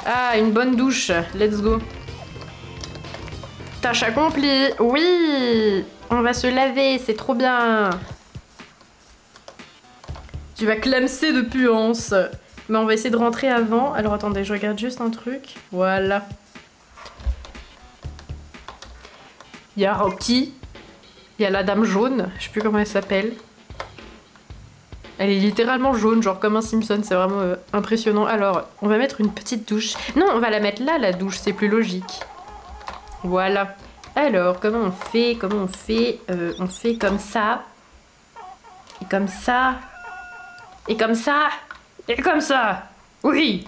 Ah, une bonne douche. Let's go. Tâche accomplie. Oui, on va se laver, c'est trop bien. Tu vas clamser de puance. Mais on va essayer de rentrer avant. Alors attendez, je regarde juste un truc. Voilà. Il y a Rocky. Il y a la dame jaune. Je sais plus comment elle s'appelle. Elle est littéralement jaune, genre comme un Simpson. C'est vraiment impressionnant. Alors, on va mettre une petite douche. Non, on va la mettre là, la douche. C'est plus logique. Voilà. Alors, comment on fait? On fait comme ça. Et comme ça. Et comme ça. Et comme ça. Oui.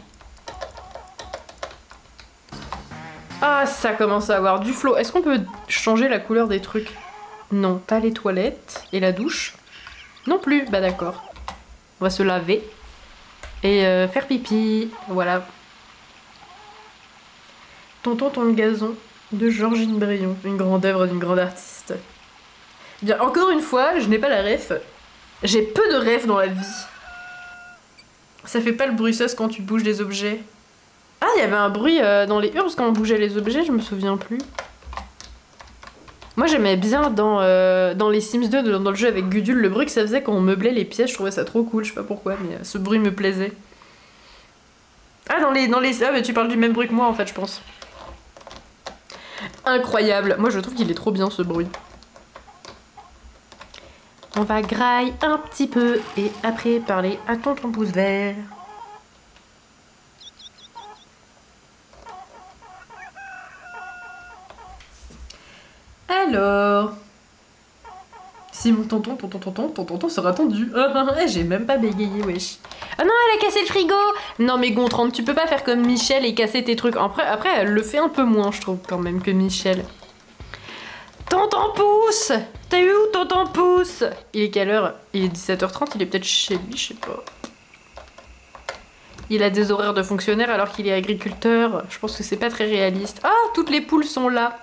Ah, ça commence à avoir du flow. Est-ce qu'on peut changer la couleur des trucs? Non, pas les toilettes. Et la douche? Non plus. Bah d'accord. On va se laver. Et faire pipi. Voilà. Tonton ton gazon de Georgine Brayon. Une grande œuvre d'une grande artiste. Bien, encore une fois, je n'ai pas la ref. J'ai peu de ref dans la vie. Ça fait pas le bruit sauce quand tu bouges des objets. Ah, il y avait un bruit dans les hurles quand on bougeait les objets, je me souviens plus. Moi j'aimais bien dans les Sims 2, dans le jeu avec Gudule, le bruit que ça faisait quand on meublait les pièces, je trouvais ça trop cool, je sais pas pourquoi, mais ce bruit me plaisait. Ah, dans les... Ah, mais tu parles du même bruit que moi en fait, je pense. Incroyable, moi je trouve qu'il est trop bien ce bruit. On va grailler un petit peu et après parler à tonton pouce vert. Alors, si mon tonton sera tendu. J'ai même pas bégayé, wesh. Ah non, elle a cassé le frigo. Non mais Gontran, tu peux pas faire comme Michel et casser tes trucs. Après, elle le fait un peu moins, je trouve, quand même, que Michel. Tonton Pouce! T'as eu où tonton Pouce? Il est quelle heure? Il est 17h30, il est peut-être chez lui, je sais pas. Il a des horaires de fonctionnaire alors qu'il est agriculteur. Je pense que c'est pas très réaliste. Ah, toutes les poules sont là.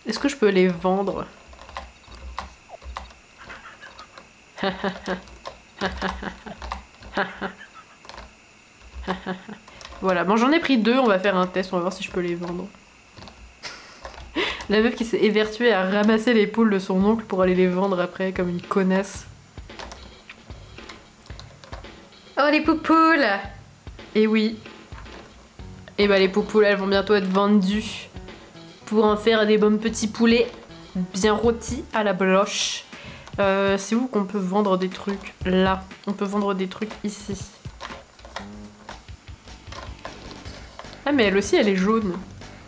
Est-ce que je peux les vendre? Voilà, bon j'en ai pris 2, on va faire un test, on va voir si je peux les vendre. La meuf qui s'est évertuée à ramasser les poules de son oncle pour aller les vendre après comme une connasse. Oh les poupoules! Et oui. Et bah les poupoules elles vont bientôt être vendues. Pour en faire des bons petits poulets bien rôtis à la broche. C'est où qu'on peut vendre des trucs? Là. On peut vendre des trucs ici. Ah mais elle aussi elle est jaune.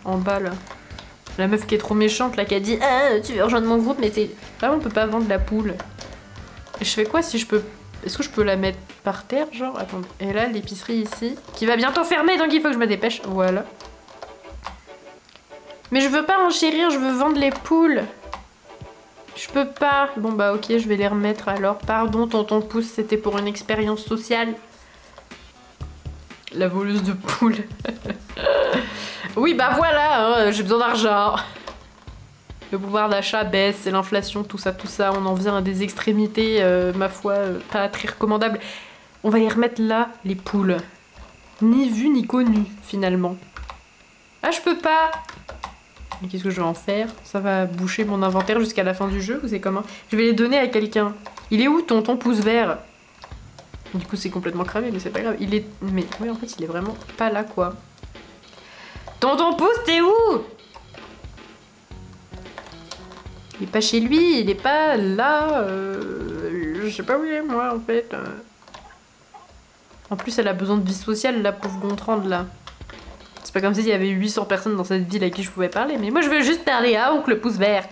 En bas là. La meuf qui est trop méchante là qui a dit ah tu veux rejoindre mon groupe mais t'es... Là on peut pas vendre la poule. Et je fais quoi si je peux... Est-ce que je peux la mettre par terre genre? Attendez. Et là l'épicerie ici. Qui va bientôt fermer donc il faut que je me dépêche. Voilà. Mais je veux pas enchérir, je veux vendre les poules. Je peux pas. Bon bah ok, je vais les remettre alors. Pardon tonton pouce, c'était pour une expérience sociale. La voleuse de poules. Oui bah voilà, hein, j'ai besoin d'argent. Le pouvoir d'achat baisse, c'est l'inflation, tout ça, on en vient à des extrémités, ma foi, pas très recommandables. On va les remettre là, les poules. Ni vues ni connues, finalement. Ah, je peux pas. Mais qu'est-ce que je vais en faire? Ça va boucher mon inventaire jusqu'à la fin du jeu ou c'est comment? Je vais les donner à quelqu'un. Il est où tonton pouce vert? Du coup c'est complètement cramé mais c'est pas grave. Il est... Mais oui en fait il est vraiment pas là quoi. Tonton pouce t'es où? Il est pas chez lui, il est pas là. Je sais pas où il est moi en fait. En plus elle a besoin de vie sociale la pauvre Gontran là. C'est pas comme s'il y avait 800 personnes dans cette ville à qui je pouvais parler, mais moi je veux juste parler à oncle pouce vert.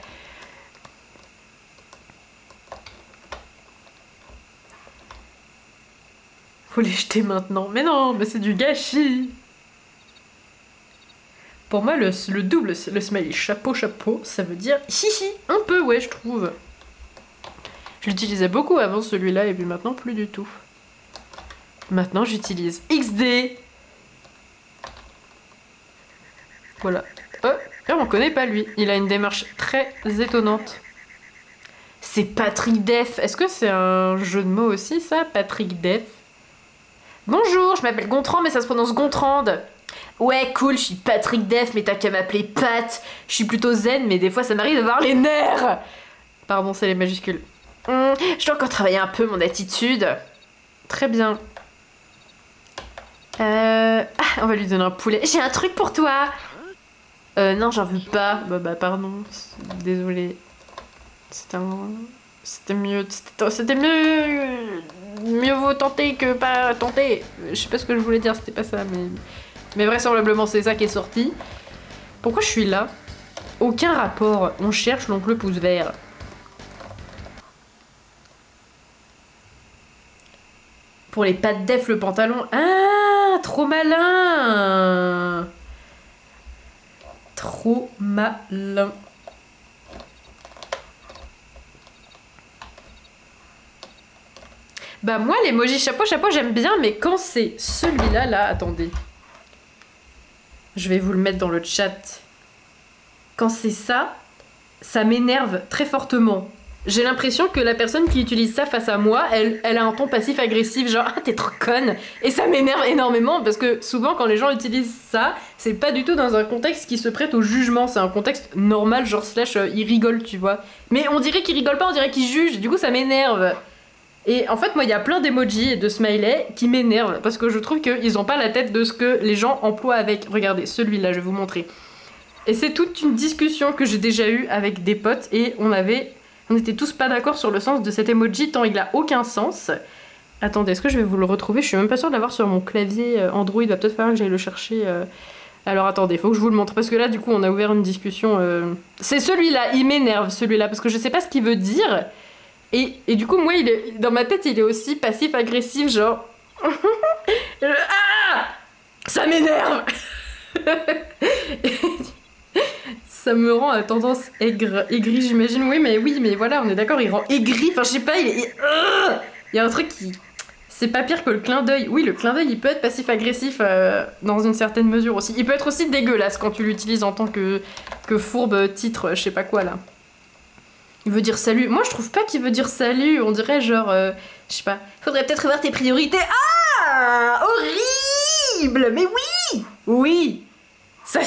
Faut les jeter maintenant. Mais non, mais c'est du gâchis. Pour moi, le double, le smiley chapeau, ça veut dire hihi, un peu, ouais, je trouve. Je l'utilisais beaucoup avant celui-là, et puis maintenant, plus du tout. Maintenant, j'utilise XD. Voilà. Oh, on connaît pas lui. Il a une démarche très étonnante. C'est Patrick Def. Est-ce que c'est un jeu de mots aussi, ça? Patrick Def. Bonjour, je m'appelle Gontran, mais ça se prononce Gontrande. Ouais, cool, je suis Patrick Def, mais t'as qu'à m'appeler Pat. Je suis plutôt zen, mais des fois ça m'arrive d'avoir les nerfs. Pardon, c'est les majuscules. Je dois encore travailler un peu mon attitude. Très bien. On va lui donner un poulet. J'ai un truc pour toi. Non, j'en veux pas. Bah pardon. Désolée. C'était mieux. C'était mieux. Mieux vaut tenter que pas tenter. Je sais pas ce que je voulais dire, c'était pas ça, mais vraisemblablement c'est ça qui est sorti. Pourquoi je suis là? Aucun rapport. On cherche l'oncle pouce vert. Pour les pattes d'Ef, le pantalon. Ah, trop malin. Trop malin. Bah moi, l'emoji chapeau, j'aime bien, mais quand c'est celui-là, là, attendez. Je vais vous le mettre dans le chat. Quand c'est ça, ça m'énerve très fortement. J'ai l'impression que la personne qui utilise ça face à moi, elle a un ton passif-agressif, genre « Ah, t'es trop conne !» Et ça m'énerve énormément, parce que souvent, quand les gens utilisent ça, c'est pas du tout dans un contexte qui se prête au jugement, c'est un contexte normal, genre slash, ils rigolent, tu vois. Mais on dirait qu'ils rigolent pas, on dirait qu'ils jugent, du coup ça m'énerve. Et en fait, moi, il y a plein d'emojis et de smileys qui m'énervent, parce que je trouve qu'ils ont pas la tête de ce que les gens emploient avec. Regardez, celui-là, je vais vous montrer. Et c'est toute une discussion que j'ai déjà eue avec des potes, et on était tous pas d'accord sur le sens de cet emoji, tant il a aucun sens. Attendez, est-ce que je vais vous le retrouver? Je suis même pas sûre de l'avoir sur mon clavier Android, il va peut-être falloir que j'aille le chercher. Alors attendez, faut que je vous le montre, parce que là, du coup, on a ouvert une discussion. C'est celui-là, il m'énerve, celui-là, parce que je sais pas ce qu'il veut dire. Et du coup, moi, dans ma tête, il est aussi passif-agressif, genre... Ah, ça m'énerve. Ça me rend à tendance aigrie, j'imagine. Oui, mais voilà, on est d'accord, il rend aigri. Enfin, je sais pas, il y a un truc qui... C'est pas pire que le clin d'œil. Oui, le clin d'œil, il peut être passif-agressif dans une certaine mesure aussi. Il peut être aussi dégueulasse quand tu l'utilises en tant que fourbe titre, je sais pas quoi, là. Il veut dire salut. Moi, je trouve pas qu'il veut dire salut. On dirait genre... je sais pas. Faudrait peut-être revoir tes priorités. Ah, horrible. Mais oui. Oui. Ça...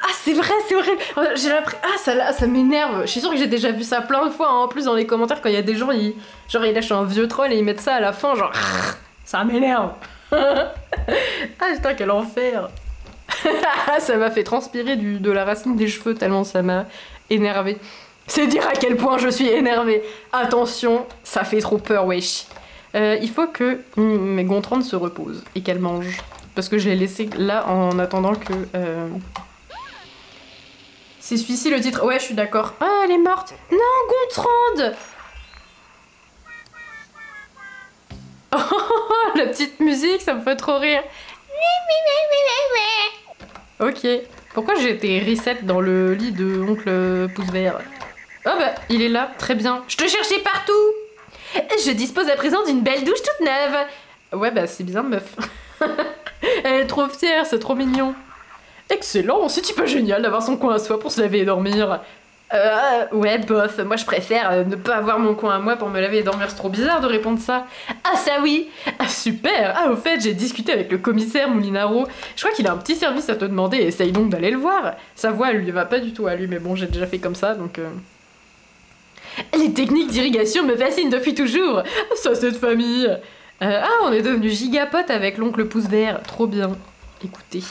Ah, c'est vrai, c'est horrible. J'ai l'impression... Ah, ça m'énerve. Je suis sûre que j'ai déjà vu ça plein de fois, hein. En plus, dans les commentaires, quand il y a des gens, ils lâchent un vieux troll et ils mettent ça à la fin, genre... Ça m'énerve. Ah, putain, quel enfer. Ça m'a fait transpirer de la racine des cheveux tellement ça m'a énervé. C'est dire à quel point je suis énervée. Attention, ça fait trop peur, wesh. Il faut que mes gontrandes se reposent et qu'elles mangent. Parce que je l'ai laissé là en attendant que... C'est celui-ci le titre. Ouais, je suis d'accord. Ah, elle est morte. Non, Gontran. Oh, la petite musique, ça me fait trop rire. Ok. Pourquoi j'ai été reset dans le lit de oncle pouce vert? Oh bah, il est là, très bien. Je te cherchais partout. Je dispose à présent d'une belle douche toute neuve. Ouais, bah c'est bien, meuf. Elle est trop fière, c'est trop mignon. Excellent, c'est type génial d'avoir son coin à soi pour se laver et dormir. Ouais, bof, moi je préfère ne pas avoir mon coin à moi pour me laver et dormir, c'est trop bizarre de répondre ça. Ah, ça oui. Ah, super. Ah, au fait, j'ai discuté avec le commissaire Moulinaro. Je crois qu'il a un petit service à te demander, essaye donc d'aller le voir. Sa voix, elle lui va pas du tout à lui, mais bon, j'ai déjà fait comme ça, donc... Les techniques d'irrigation me fascinent depuis toujours. Ça, cette famille. Ah, on est devenu gigapotes avec l'oncle pouce vert, trop bien. Écoutez...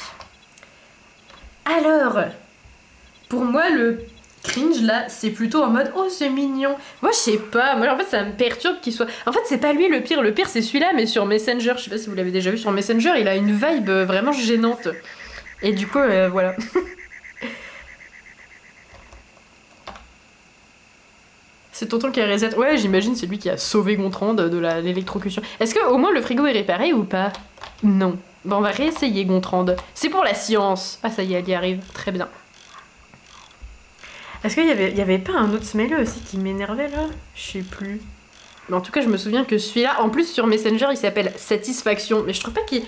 Alors, pour moi, le cringe, là, c'est plutôt en mode « Oh, c'est mignon !» Moi, je sais pas. Moi, en fait, ça me perturbe qu'il soit... En fait, c'est pas lui le pire. Le pire, c'est celui-là, mais sur Messenger. Je sais pas si vous l'avez déjà vu sur Messenger. Il a une vibe vraiment gênante. Et du coup, voilà. C'est tonton qui a reset. Ouais, j'imagine c'est lui qui a sauvé Gontran de l'électrocution. Est-ce que au moins le frigo est réparé ou pas? Non. Bon, on va réessayer Gontran. C'est pour la science. Ah, ça y est, elle y arrive. Très bien. Est-ce qu'il y avait pas un autre smiley aussi qui m'énervait là? Je sais plus. Mais en tout cas, je me souviens que celui-là, en plus sur Messenger, il s'appelle Satisfaction. Mais je trouve pas qu'il...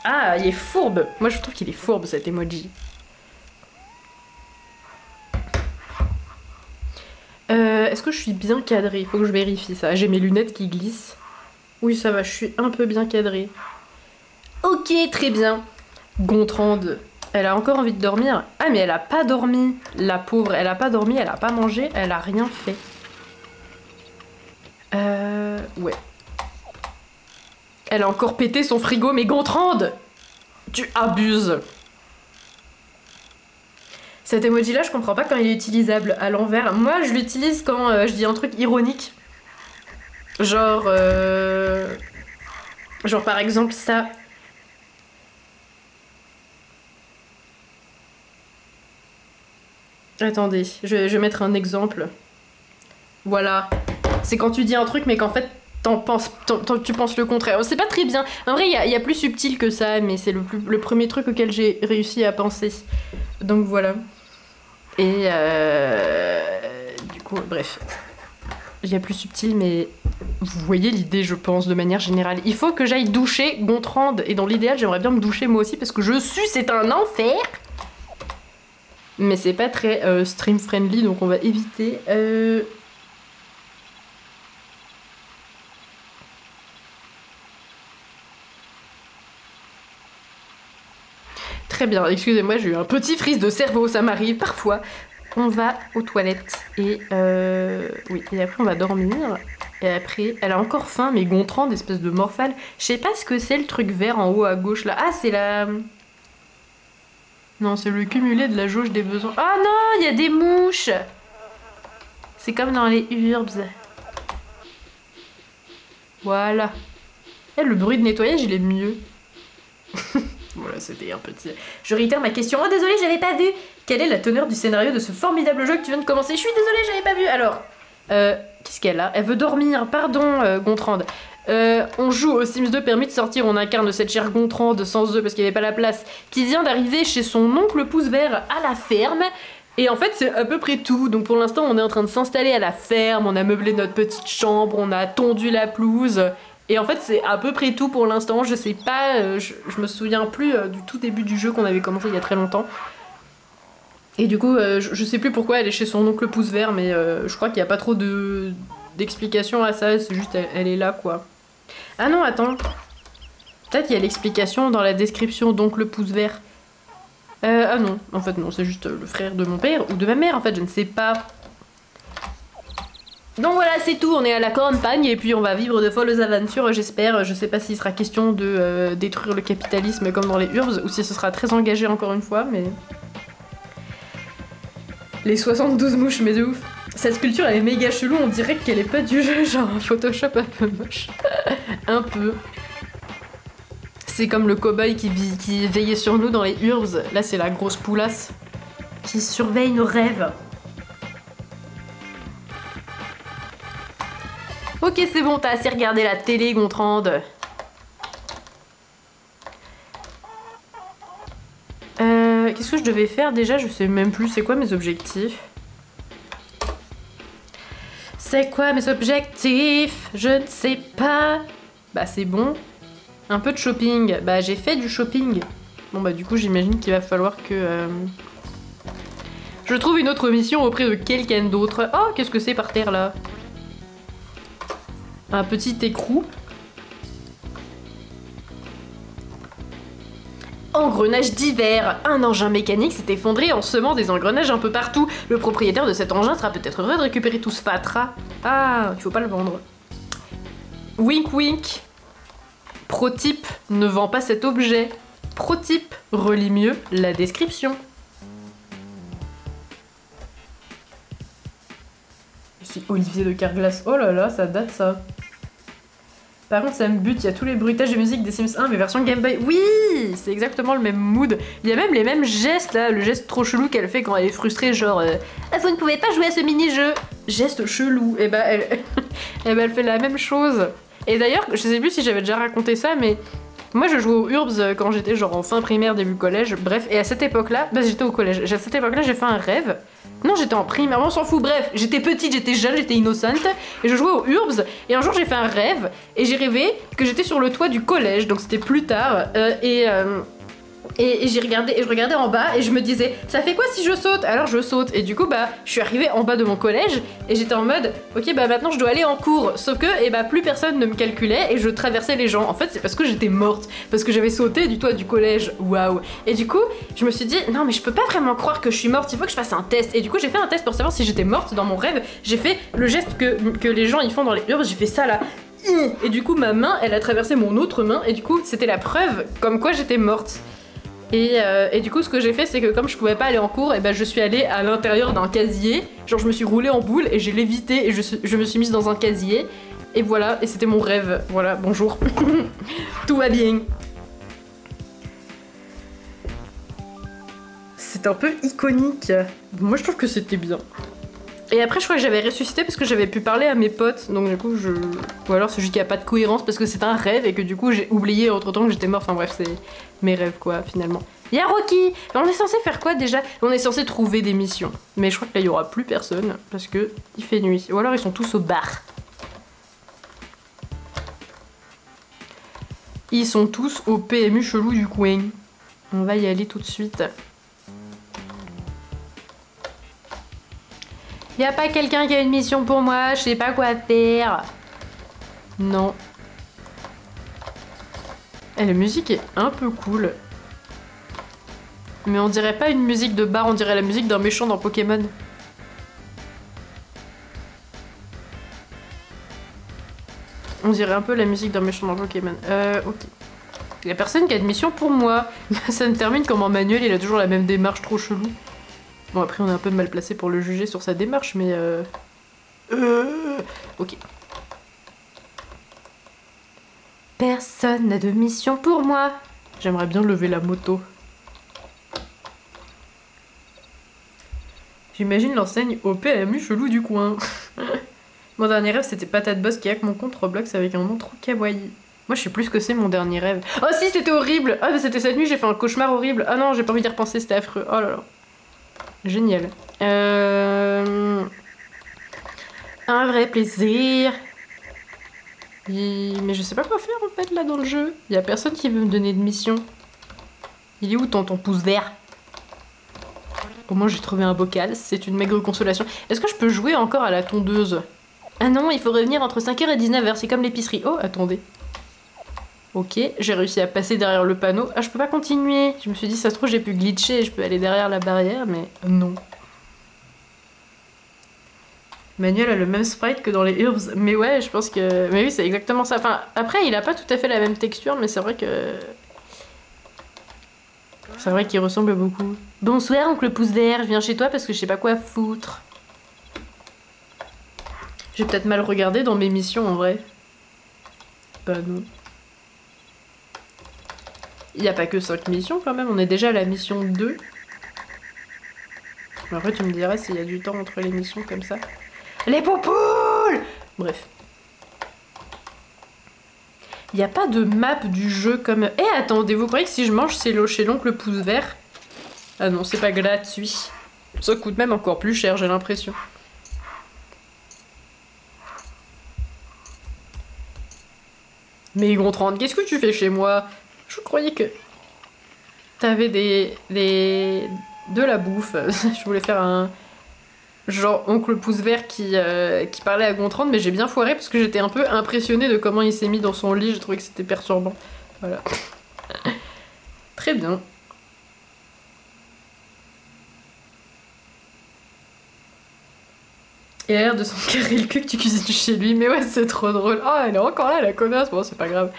Ah, il est fourbe. Moi, je trouve qu'il est fourbe cet emoji. Est-ce que je suis bien cadrée? Il faut que je vérifie ça. J'ai mes lunettes qui glissent. Oui, ça va, je suis un peu bien cadrée. Ok, très bien. Gontran, elle a encore envie de dormir. Ah mais elle a pas dormi, la pauvre, elle a pas dormi, elle a pas mangé, elle a rien fait. Ouais. Elle a encore pété son frigo, mais Gontran, tu abuses. Cet emoji là, je comprends pas quand il est utilisable à l'envers. Moi, je l'utilise quand je dis un truc ironique. Genre... Genre par exemple ça... Attendez, je vais mettre un exemple. Voilà. C'est quand tu dis un truc mais qu'en fait tu penses le contraire. C'est pas très bien. En vrai, il y a plus subtil que ça, mais c'est le premier truc auquel j'ai réussi à penser. Donc voilà. Et du coup, bref. Il y a plus subtil, mais vous voyez l'idée, je pense, de manière générale. Il faut que j'aille doucher Gontran, et dans l'idéal, j'aimerais bien me doucher moi aussi, parce que je sue, c'est un enfer. Mais c'est pas très stream friendly, donc on va éviter. Très bien, excusez-moi, j'ai eu un petit frise de cerveau, ça m'arrive parfois. On va aux toilettes et oui, et après on va dormir. Et après, elle a encore faim, mais Gontran, d'espèce de morphale. Je sais pas ce que c'est le truc vert en haut à gauche là. Ah, c'est la... Non, c'est le cumulé de la jauge des besoins. Ah non, il y a des mouches. C'est comme dans les Urbs. Voilà. Et le bruit de nettoyage, il est mieux. Voilà, c'était un petit... Je réitère ma question. Oh, désolé, j'avais pas vu. Quelle est la teneur du scénario de ce formidable jeu que tu viens de commencer? Je suis désolée, j'avais pas vu. Alors, qu'est-ce qu'elle a? Elle veut dormir. Pardon, Gontran. On joue aux Sims 2, permis de sortir. On incarne cette chère Gontran sans œufs parce qu'il n'y avait pas la place, qui vient d'arriver chez son oncle pouce vert à la ferme. Et en fait, c'est à peu près tout. Donc pour l'instant, on est en train de s'installer à la ferme. On a meublé notre petite chambre. On a tondu la pelouse. Et en fait, c'est à peu près tout pour l'instant. Je sais pas, je me souviens plus du tout début du jeu qu'on avait commencé il y a très longtemps. Et du coup, je sais plus pourquoi elle est chez son oncle pouce vert, mais je crois qu'il n'y a pas trop d'explication à ça. C'est juste, elle est là, quoi. Ah non, attends. Peut-être qu'il y a l'explication dans la description d'oncle pouce vert. Ah non, en fait non, c'est juste le frère de mon père ou de ma mère, en fait, je ne sais pas. Donc voilà, c'est tout, on est à la campagne et puis on va vivre de folles aventures, j'espère. Je sais pas s'il sera question de détruire le capitalisme comme dans les Urbs ou si ce sera très engagé encore une fois, mais... Les 72 mouches, mais de ouf. Cette sculpture, elle est méga chelou, on dirait qu'elle est pas du jeu, genre un Photoshop un peu moche. Un peu. C'est comme le cow-boy qui veillait sur nous dans les Urbs. Là, c'est la grosse poulasse qui surveille nos rêves. Ok, c'est bon, t'as assez regardé la télé, Gontran. Qu'est-ce que je devais faire déjà? Je sais même plus. C'est quoi mes objectifs? C'est quoi mes objectifs? Je ne sais pas. Bah c'est bon. Un peu de shopping. Bah j'ai fait du shopping. Bon bah du coup j'imagine qu'il va falloir que... je trouve une autre mission auprès de quelqu'un d'autre. Oh, qu'est-ce que c'est par terre là? Un petit écrou. Engrenage d'hiver. Un engin mécanique s'est effondré en semant des engrenages un peu partout. Le propriétaire de cet engin sera peut-être heureux de récupérer tout ce fatras. Ah, il faut pas le vendre. Wink wink. Pro-type, ne vend pas cet objet. Pro-type, relis mieux la description. C'est Olivier de Carglass. Oh là là, ça date ça. Par contre, ça me bute, il y a tous les bruitages de musique des Sims 1, mais version Game Boy. Oui, c'est exactement le même mood. Il y a même les mêmes gestes là, le geste trop chelou qu'elle fait quand elle est frustrée, genre ah, vous ne pouvez pas jouer à ce mini-jeu. Geste chelou. Et bah, elle fait la même chose. Et d'ailleurs, je sais plus si j'avais déjà raconté ça, mais moi je jouais aux Urbs quand j'étais genre en fin primaire, début collège, bref. Et à cette époque-là, bah j'étais au collège. À cette époque-là, j'ai fait un rêve. Non, j'étais en primaire, on s'en fout, bref, j'étais petite, j'étais jeune, j'étais innocente, et je jouais aux Urbs, et un jour j'ai fait un rêve, et j'ai rêvé que j'étais sur le toit du collège, donc c'était plus tard, et Et je regardais en bas et je me disais, ça fait quoi si je saute? Alors je saute. Et du coup, bah, je suis arrivée en bas de mon collège et j'étais en mode, ok, bah maintenant je dois aller en cours. Sauf que, et bah, plus personne ne me calculait et je traversais les gens. En fait, c'est parce que j'étais morte. Parce que j'avais sauté du toit du collège. Waouh. Et du coup, je me suis dit, non, mais je peux pas vraiment croire que je suis morte. Il faut que je fasse un test. Et du coup, j'ai fait un test pour savoir si j'étais morte dans mon rêve. J'ai fait le geste que les gens ils font dans les urbs. J'ai fait ça là. Et du coup, ma main, elle a traversé mon autre main. Et du coup, c'était la preuve comme quoi j'étais morte. Et du coup, ce que j'ai fait, c'est que comme je pouvais pas aller en cours, et ben je suis allée à l'intérieur d'un casier. Genre, je me suis roulée en boule et j'ai lévité et je me suis mise dans un casier. Et voilà, et c'était mon rêve. Voilà, bonjour. Tout va bien. C'est un peu iconique. Moi, je trouve que c'était bien. Et après, je crois que j'avais ressuscité parce que j'avais pu parler à mes potes. Donc, du coup, ou alors c'est juste qu'il n'y a pas de cohérence parce que c'est un rêve et que du coup, j'ai oublié entre temps que j'étais morte. Enfin, bref, c'est mes rêves, quoi, finalement. Y'a Rocky! On est censé faire quoi déjà? On est censé trouver des missions. Mais je crois que là, il y aura plus personne parce que il fait nuit. Ou alors, ils sont tous au bar. Ils sont tous au PMU chelou du coin. On va y aller tout de suite. Y'a pas quelqu'un qui a une mission pour moi, je sais pas quoi faire. Non. Et la musique est un peu cool. Mais on dirait pas une musique de bar, on dirait la musique d'un méchant dans Pokémon. On dirait un peu la musique d'un méchant dans Pokémon. Ok. Y'a personne qui a de mission pour moi. Ça me termine comme en manuel, il a toujours la même démarche trop chelou. Bon, après, on est un peu mal placé pour le juger sur sa démarche, mais ok. Personne n'a de mission pour moi. J'aimerais bien lever la moto. J'imagine l'enseigne au PMU chelou du coin. Mon dernier rêve, c'était Patate Boss qui hack mon compte Roblox avec un nom trop kawaii. Moi, je sais plus ce que c'est mon dernier rêve. Oh si, c'était horrible. Ah, mais c'était cette nuit, j'ai fait un cauchemar horrible. Ah non, j'ai pas envie d'y repenser, c'était affreux. Oh là là. Génial. Un vrai plaisir. Mais je sais pas quoi faire en fait là dans le jeu. Y a personne qui veut me donner de mission. Il est où ton pouce vert? Au moins j'ai trouvé un bocal, c'est une maigre consolation. Est-ce que je peux jouer encore à la tondeuse? Ah non, il faut revenir entre 5h et 19h, c'est comme l'épicerie. Oh, attendez. Ok, j'ai réussi à passer derrière le panneau. Ah, je peux pas continuer. Je me suis dit, ça se trouve, j'ai pu glitcher et je peux aller derrière la barrière, mais non. Manuel a le même sprite que dans les Urbs. Mais ouais, je pense que... Mais oui, c'est exactement ça. Enfin, après, il a pas tout à fait la même texture, mais c'est vrai que... C'est vrai qu'il ressemble beaucoup. Bonsoir, oncle pouce vert, je viens chez toi parce que je sais pas quoi foutre. J'ai peut-être mal regardé dans mes missions, en vrai. Bah non. Il n'y a pas que 5 missions, quand même. On est déjà à la mission 2. Après, tu me diras s'il y a du temps entre les missions comme ça. Les poupoules! Bref. Il n'y a pas de map du jeu comme... Eh, attendez, vous croyez que si je mange, c'est chez l'oncle pouce vert? Ah non, c'est pas gratuit. Ça coûte même encore plus cher, j'ai l'impression. Mais Gontran, qu'est-ce que tu fais chez moi? Je croyais que... T'avais de la bouffe. Je voulais faire un... Genre oncle pouce vert qui parlait à Gontran, mais j'ai bien foiré parce que j'étais un peu impressionnée de comment il s'est mis dans son lit, j'ai trouvé que c'était perturbant. Voilà. Très bien. Il a l'air de s'en carrer le cul que tu cuisines chez lui, mais ouais, c'est trop drôle. Oh, elle est encore là, la connasse. Bon, c'est pas grave.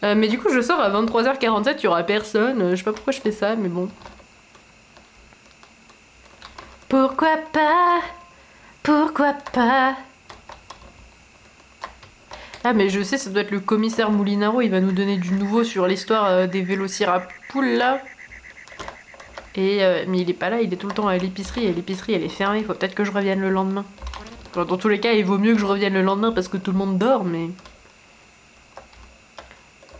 Mais du coup, je sors à 23h47, il y aura personne. Je sais pas pourquoi je fais ça, mais bon. Pourquoi pas? Pourquoi pas? Ah mais je sais, ça doit être le commissaire Moulinaro, il va nous donner du nouveau sur l'histoire des vélocirapoules là. Mais il est pas là, il est tout le temps à l'épicerie, et l'épicerie elle est fermée, faut peut-être que je revienne le lendemain. Enfin, dans tous les cas, il vaut mieux que je revienne le lendemain parce que tout le monde dort, mais...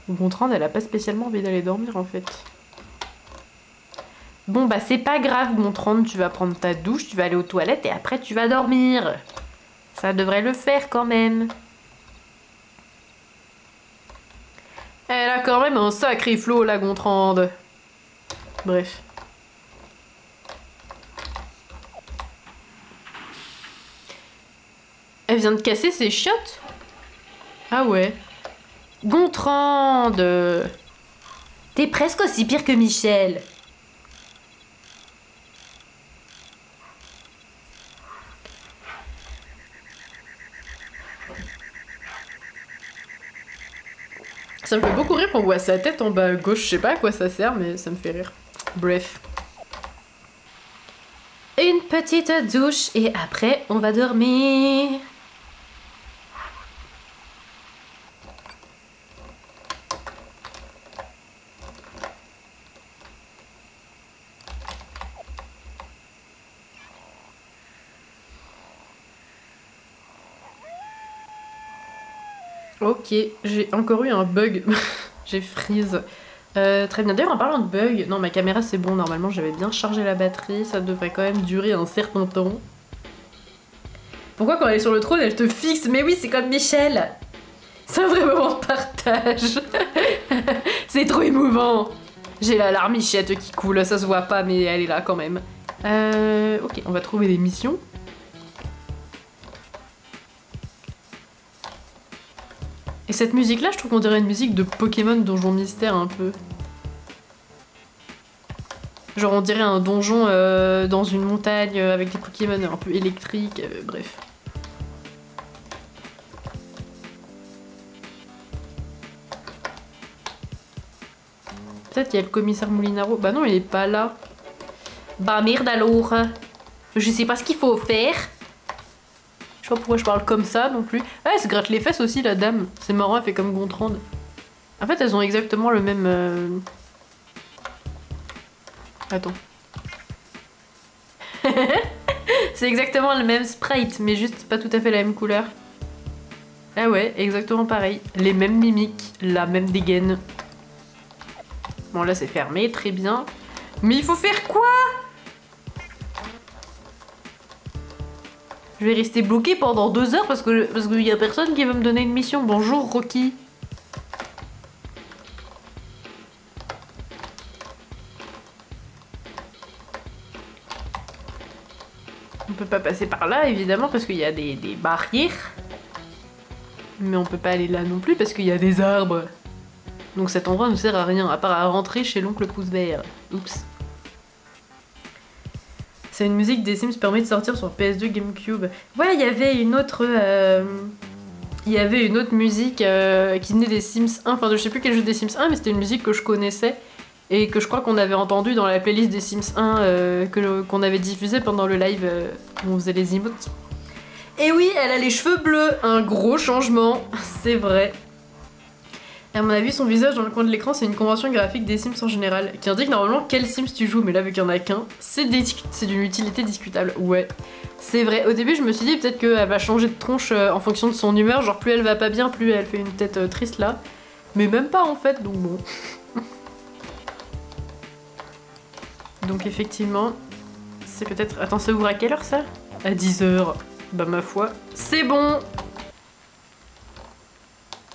Gontran, elle a pas spécialement envie d'aller dormir en fait. Bon bah c'est pas grave Gontran, tu vas prendre ta douche, tu vas aller aux toilettes et après tu vas dormir. Ça devrait le faire quand même. Elle a quand même un sacré flot la Gontran. Bref. Elle vient de casser ses chiottes? Ah ouais. Gontran de... T'es presque aussi pire que Michel. Ça me fait beaucoup rire qu'on voit sa tête en bas à gauche. Je sais pas à quoi ça sert, mais ça me fait rire. Bref. Une petite douche et après on va dormir. Ok, j'ai encore eu un bug. J'ai freeze. Très bien. D'ailleurs, en parlant de bug, non, ma caméra c'est bon, normalement j'avais bien chargé la batterie, ça devrait quand même durer un certain temps. Pourquoi quand elle est sur le trône, elle te fixe? Mais oui, c'est comme Michel. C'est un vrai moment de partage. C'est trop émouvant. J'ai la larmichette qui coule, ça se voit pas, mais elle est là quand même. Ok, on va trouver des missions. Et cette musique-là, je trouve qu'on dirait une musique de Pokémon Donjon Mystère un peu. Genre on dirait un donjon dans une montagne avec des Pokémon un peu électriques, bref. Peut-être qu'il y a le commissaire Moulinaro. Bah non, il est pas là. Bah merde alors. Je sais pas ce qu'il faut faire. Je sais pas pourquoi je parle comme ça non plus. Ah, elle se gratte les fesses aussi, la dame. C'est marrant, elle fait comme Gontran. En fait, elles ont exactement le même... Attends. C'est exactement le même sprite, mais juste pas tout à fait la même couleur. Ah ouais, exactement pareil. Les mêmes mimiques, la même dégaine. Bon, là, c'est fermé, très bien. Mais il faut faire quoi? Je vais rester bloquée pendant 2 heures parce qu'il y a personne qui va me donner une mission. Bonjour, Rocky. On peut pas passer par là, évidemment, parce qu'il y a des barrières. Mais on peut pas aller là non plus parce qu'il y a des arbres. Donc cet endroit ne sert à rien, à part à rentrer chez l'oncle Pouce Vert. Oups. C'est une musique des Sims permet de sortir sur PS2 GameCube. Ouais, il y avait une autre... Il y avait une autre musique qui venait des Sims 1. Enfin, je sais plus quel jeu des Sims 1, mais c'était une musique que je connaissais. Et que je crois qu'on avait entendu dans la playlist des Sims 1 qu'on avait diffusée pendant le live où on faisait les emotes. Et oui, elle a les cheveux bleus. Un gros changement, c'est vrai. Et à mon avis, son visage dans le coin de l'écran, c'est une convention graphique des Sims en général, qui indique normalement quel Sims tu joues, mais là, vu qu'il n'y en a qu'un, c'est d'une utilité discutable. Ouais, c'est vrai. Au début, je me suis dit peut-être qu'elle va changer de tronche en fonction de son humeur, genre plus elle va pas bien, plus elle fait une tête triste là. Mais même pas en fait, donc bon. Donc effectivement, c'est peut-être... Attends, ça ouvre à quelle heure ça? À 10h. Bah ma foi, c'est bon.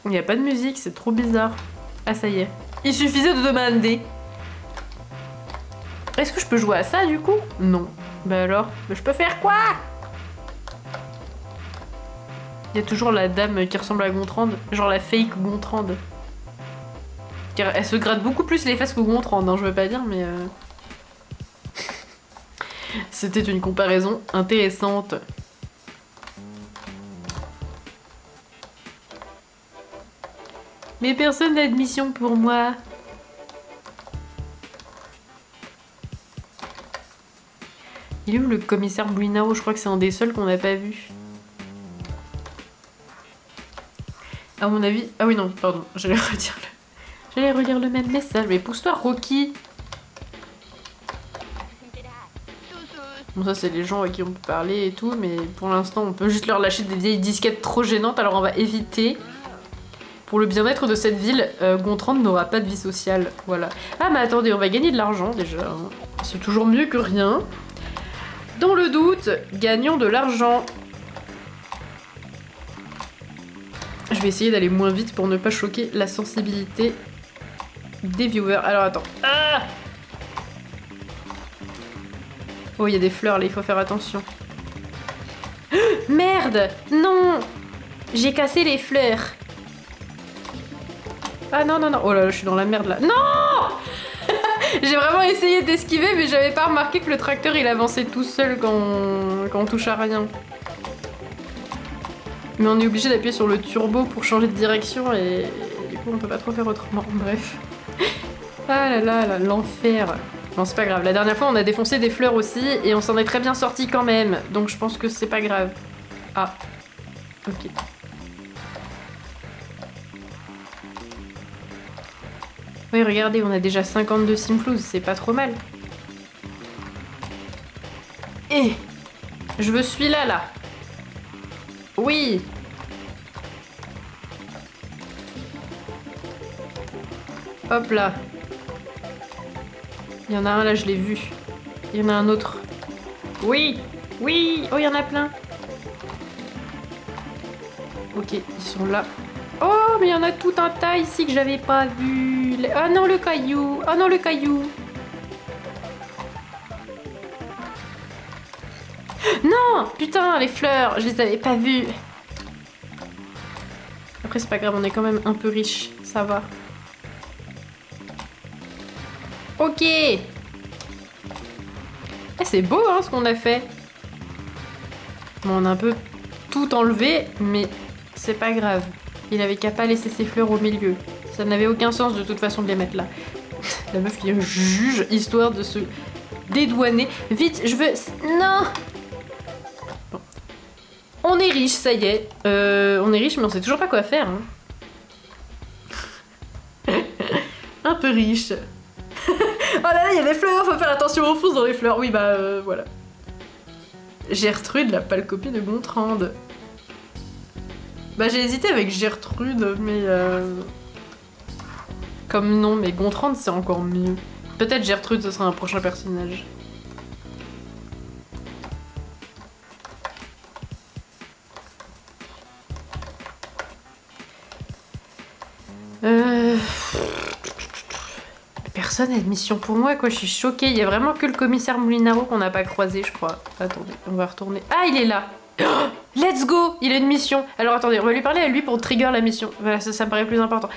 Il n'y a pas de musique, c'est trop bizarre. Ah ça y est. Il suffisait de demander. Est-ce que je peux jouer à ça du coup? Non. Bah alors, mais je peux faire quoi? Il y a toujours la dame qui ressemble à Gontran, genre la fake Gontran. Car elle se gratte beaucoup plus les fesses que Gontran, hein, je veux pas dire, mais... C'était une comparaison intéressante. Mais personne n'a de mission pour moi. Il est où le commissaire Bluinao? Je crois que c'est un des seuls qu'on n'a pas vu. À mon avis... Ah oui non, pardon, j'allais relire le même message. Mais pousse-toi Rocky. Bon ça c'est les gens à qui on peut parler et tout, mais pour l'instant on peut juste leur lâcher des vieilles disquettes trop gênantes, alors on va éviter. Pour le bien-être de cette ville, Gontran n'aura pas de vie sociale, voilà. Ah mais attendez, on va gagner de l'argent déjà, hein. C'est toujours mieux que rien. Dans le doute, gagnons de l'argent. Je vais essayer d'aller moins vite pour ne pas choquer la sensibilité des viewers. Alors attends. Ah Oh, il y a des fleurs là, il faut faire attention. Merde! Non! J'ai cassé les fleurs. Ah non, non, non. Oh là là, je suis dans la merde là. Non! J'ai vraiment essayé d'esquiver, mais j'avais pas remarqué que le tracteur il avançait tout seul quand on touche à rien. Mais on est obligé d'appuyer sur le turbo pour changer de direction et du coup on peut pas trop faire autrement. Bref. Ah là là, là l'enfer. Bon, c'est pas grave. La dernière fois on a défoncé des fleurs aussi et on s'en est très bien sorti quand même. Donc je pense que c'est pas grave. Ah. Ok. Oui, regardez, on a déjà 52 simflouz, c'est pas trop mal. Et je veux celui-là, là. Oui. Hop là. Il y en a un là, je l'ai vu. Il y en a un autre. Oui. Oui. Oh, il y en a plein. Ok, ils sont là. Oh, mais il y en a tout un tas ici que j'avais pas vu. Oh non, le caillou. Oh non, le caillou. Non, putain, les fleurs, je les avais pas vues. Après, c'est pas grave, on est quand même un peu riche. Ça va. Ok. Eh, c'est beau, hein, ce qu'on a fait. Bon, on a un peu tout enlevé, mais c'est pas grave. Il avait qu'à pas laisser ses fleurs au milieu. Ça n'avait aucun sens de toute façon de les mettre là. La meuf qui juge, histoire de se dédouaner. Vite, je veux... Non! Bon. On est riche, ça y est. On est riche, mais on sait toujours pas quoi faire. Hein. Un peu riche. Oh là là, il y a des fleurs, faut faire attention aux fausses dans les fleurs. Oui, bah voilà. Gertrude, la pâle copie de Gontran. Bah j'ai hésité avec Gertrude, mais comme non, mais Gontran c'est encore mieux. Peut-être Gertrude ce sera un prochain personnage. Personne n'a de mission pour moi, quoi, je suis choquée. Il y a vraiment que le commissaire Molinaro qu'on n'a pas croisé, je crois. Attendez, on va retourner. Ah, il est là! Oh, let's go! Il a une mission. Alors attendez, on va lui parler à lui pour trigger la mission. Voilà, ça me paraît plus important.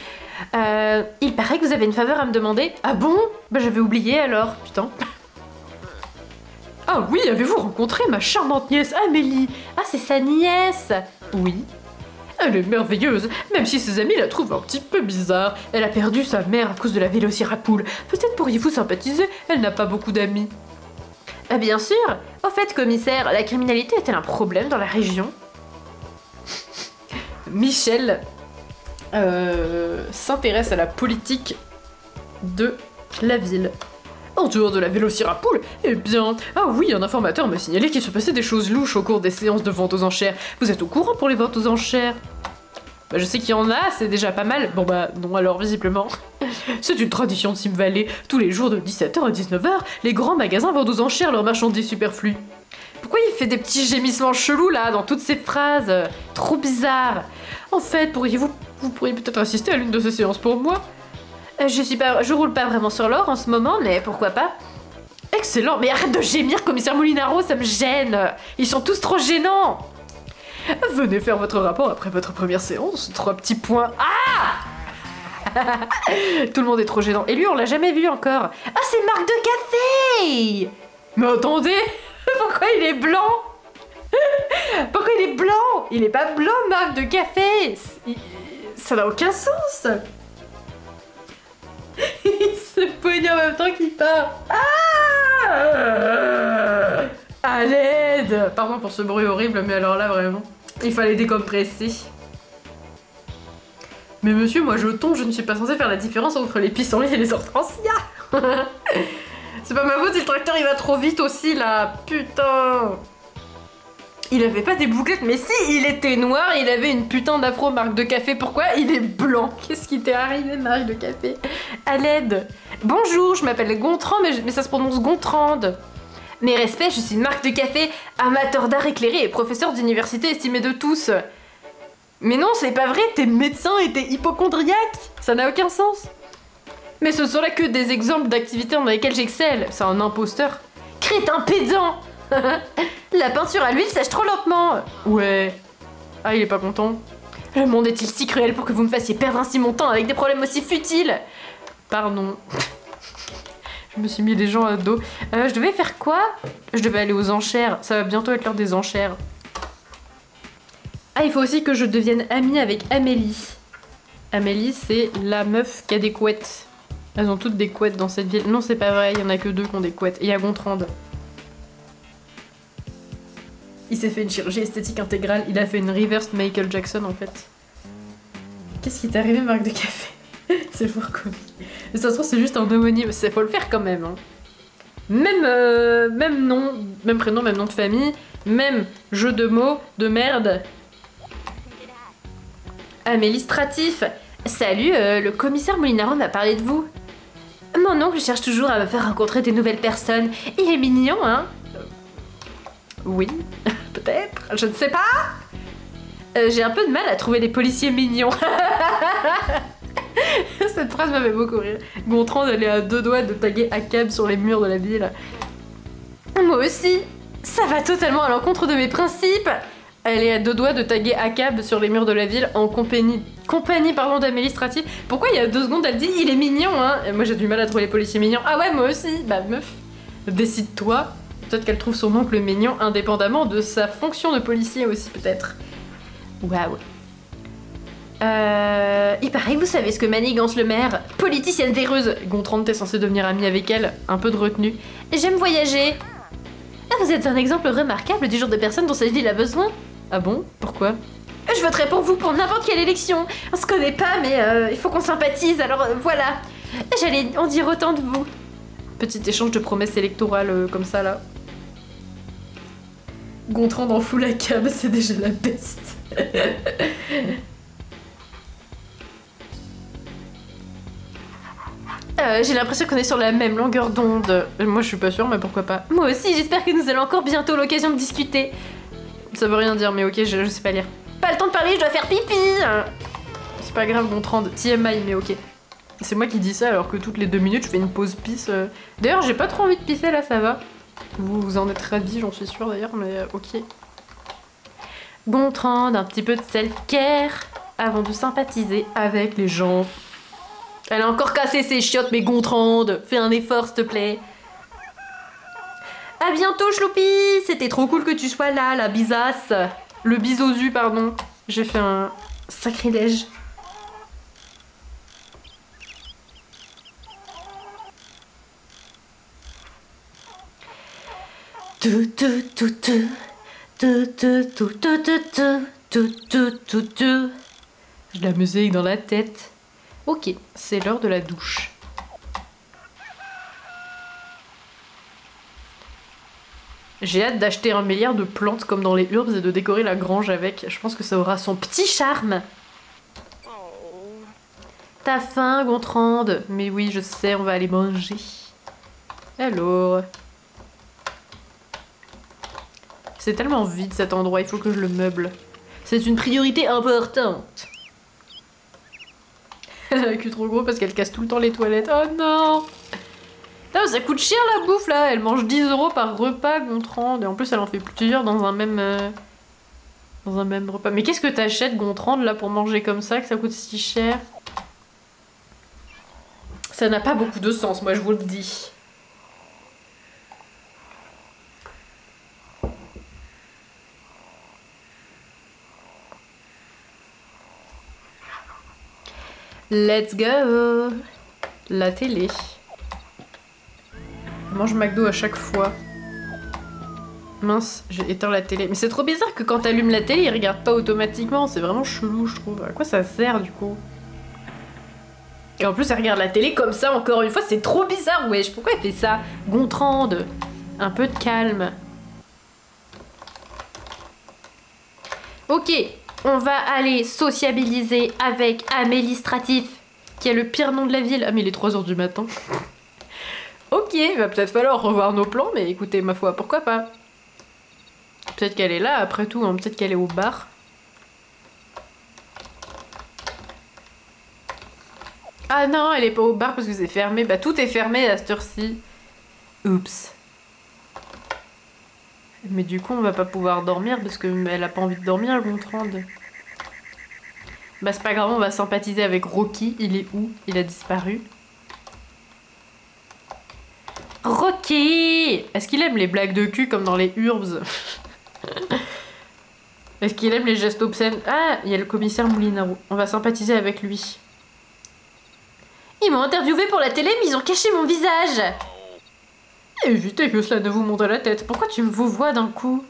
Il paraît que vous avez une faveur à me demander. Ah bon? Bah j'avais oublié alors, putain. Ah oui, avez-vous rencontré ma charmante nièce Amélie? Ah, c'est sa nièce! Oui. Elle est merveilleuse, même si ses amis la trouvent un petit peu bizarre. Elle a perdu sa mère à cause de la vélocirapule. Peut-être pourriez-vous sympathiser, elle n'a pas beaucoup d'amis. Ah bien sûr. Au fait, commissaire, la criminalité est-elle un problème dans la région? Michel s'intéresse à la politique de la ville. En dehors de la vélocirapule, eh bien... Ah oui, un informateur m'a signalé qu'il se passait des choses louches au cours des séances de vente aux enchères. Vous êtes au courant pour les ventes aux enchères? Bah je sais qu'il y en a, c'est déjà pas mal. Bon bah non alors visiblement. C'est une tradition de Sim Valley. Tous les jours de 17h à 19h, les grands magasins vendent aux enchères leurs marchandises superflues. Pourquoi il fait des petits gémissements chelous là dans toutes ces phrases? Trop bizarre. En fait, vous pourriez peut-être assister à l'une de ces séances pour moi? Je roule pas vraiment sur l'or en ce moment, mais pourquoi pas? Excellent, mais arrête de gémir, commissaire Molinaro, ça me gêne. Ils sont tous trop gênants. Venez faire votre rapport après votre première séance, 3 petits points. Ah! Tout le monde est trop gênant. Et lui, on l'a jamais vu encore. Ah, c'est Marc de Café! Mais attendez, pourquoi il est blanc? Pourquoi il est blanc? Il est pas blanc, Marc de Café. Ça n'a aucun sens. Il se poigne en même temps qu'il part. Ah! À l'aide! Pardon pour ce bruit horrible, mais alors là, vraiment, il fallait décompresser. Mais monsieur, moi je tombe, je ne suis pas censée faire la différence entre les pissenlits et les hortensias. C'est pas ma faute si le tracteur il va trop vite aussi, là. Putain! Il avait pas des bouclettes, mais si, il était noir, il avait une putain d'afro Marc de Café. Pourquoi il est blanc? Qu'est-ce qui t'est arrivé, Marc de Café? À l'aide. Bonjour, je m'appelle Gontran, mais ça se prononce Gontrande. Mes respects, je suis Marc de Café, amateur d'art éclairé et professeur d'université estimé de tous. Mais non, c'est pas vrai, t'es médecin et t'es hypocondriaque. Ça n'a aucun sens. Mais ce sont là que des exemples d'activités dans lesquelles j'excelle. C'est un imposteur. Crétin pédant. La peinture à l'huile sèche trop lentement. Ouais. Ah, il est pas content. Le monde est-il si cruel pour que vous me fassiez perdre ainsi mon temps avec des problèmes aussi futiles? Pardon. Je me suis mis les gens à dos. Je devais faire quoi? Je devais aller aux enchères. Ça va bientôt être l'heure des enchères. Ah, il faut aussi que je devienne amie avec Amélie. Amélie, c'est la meuf qui a des couettes. Elles ont toutes des couettes dans cette ville. Non, c'est pas vrai, il y en a que 2 qui ont des couettes. Et il y a Gontran. Il s'est fait une chirurgie esthétique intégrale. Il a fait une reverse Michael Jackson, en fait. Qu'est-ce qui t'est arrivé, marque de café? C'est fort comique. Mais ça se trouve, c'est juste un homonyme. C'est faut le faire quand même. Hein. Même nom, même prénom, même nom de famille, même jeu de mots de merde. Amélie Stratif. Salut, le commissaire Molinaro m'a parlé de vous. Mon oncle cherche toujours à me faire rencontrer des nouvelles personnes. Il est mignon, hein? Oui, peut-être, je ne sais pas. J'ai un peu de mal à trouver des policiers mignons. Cette phrase m'avait beaucoup rire. Gontran allait à 2 doigts de taguer ACAB sur les murs de la ville. Moi aussi. Ça va totalement à l'encontre de mes principes. Elle est à 2 doigts de taguer ACAB sur les murs de la ville en compagnie pardon, d'Amélie Stratif. Pourquoi il y a 2 secondes elle dit il est mignon hein? Et moi j'ai du mal à trouver les policiers mignons. Ah ouais moi aussi. Bah meuf, décide-toi. Peut-être qu'elle trouve son oncle mignon indépendamment de sa fonction de policier aussi peut-être. Waouh. Il paraît que vous savez ce que manigance le maire. Politicienne véreuse. Gontran, t'es censé devenir amie avec elle. Un peu de retenue. J'aime voyager. Ah, vous êtes un exemple remarquable du genre de personne dont cette ville a besoin. Ah bon? Pourquoi? Je voterai pour vous pour n'importe quelle élection. On se connaît pas, mais il faut qu'on sympathise, alors voilà. J'allais en dire autant de vous. Petit échange de promesses électorales comme ça, là. Gontran dans full ACAB, c'est déjà la peste. J'ai l'impression qu'on est sur la même longueur d'onde. Moi je suis pas sûre, mais pourquoi pas. Moi aussi, j'espère que nous allons encore bientôt l'occasion de discuter. Ça veut rien dire, mais ok, je sais pas lire. Pas le temps de parler, je dois faire pipi. C'est pas grave, Gontran, TMI, mais ok. C'est moi qui dis ça alors que toutes les 2 minutes je fais une pause pisse. D'ailleurs, j'ai pas trop envie de pisser là, ça va. Vous en êtes ravis, j'en suis sûre d'ailleurs, mais ok. Gontran, un petit peu de self-care avant de sympathiser avec les gens. Elle a encore cassé ses chiottes, mais Gontran, fais un effort s'il te plaît. À bientôt, Chloupi. C'était trop cool que tu sois là, la bisasse. Le bisosu, pardon. J'ai fait un sacrilège. J'ai de la musique dans la tête. Ok, c'est l'heure de la douche. J'ai hâte d'acheter un milliard de plantes comme dans les Urbs et de décorer la grange avec. Je pense que ça aura son petit charme. T'as faim, Gontran? Mais oui, je sais, on va aller manger. Alors... C'est tellement vide cet endroit, il faut que je le meuble. C'est une priorité importante. Elle a le cul trop gros parce qu'elle casse tout le temps les toilettes. Oh non! Non, ça coûte cher la bouffe là! Elle mange 10 € par repas, Gontran. Et en plus, elle en fait plusieurs dans un même repas. Mais qu'est-ce que t'achètes, Gontran, là, pour manger comme ça, que ça coûte si cher? Ça n'a pas beaucoup de sens, moi je vous le dis. Let's go! La télé. Je mange McDo à chaque fois. Mince, j'ai éteint la télé. Mais c'est trop bizarre que quand t'allumes la télé, il regarde pas automatiquement. C'est vraiment chelou, je trouve. À quoi ça sert, du coup? Et en plus, elle regarde la télé comme ça, encore une fois. C'est trop bizarre, wesh. Pourquoi elle fait ça? Gontran, un peu de calme. Ok, on va aller sociabiliser avec Amélie Stratif, qui a le pire nom de la ville. Ah, mais il est 3 h du matin. Ok, il va peut-être falloir revoir nos plans, mais écoutez, ma foi, pourquoi pas? Peut-être qu'elle est là, après tout, hein, peut-être qu'elle est au bar. Ah non, elle est pas au bar parce que c'est fermé. Bah tout est fermé à cette heure-ci. Oups. Mais du coup, on va pas pouvoir dormir parce qu'elle a pas envie de dormir, Gontran. Bah c'est pas grave, on va sympathiser avec Rocky. Il est où? Il a disparu. Rocky! Est-ce qu'il aime les blagues de cul comme dans les Urbs? Est-ce qu'il aime les gestes obscènes? Ah, il y a le commissaire Moulinaro. On va sympathiser avec lui. Ils m'ont interviewé pour la télé, mais ils ont caché mon visage! Évitez que cela ne vous monte à la tête. Pourquoi tu me vous vois d'un coup?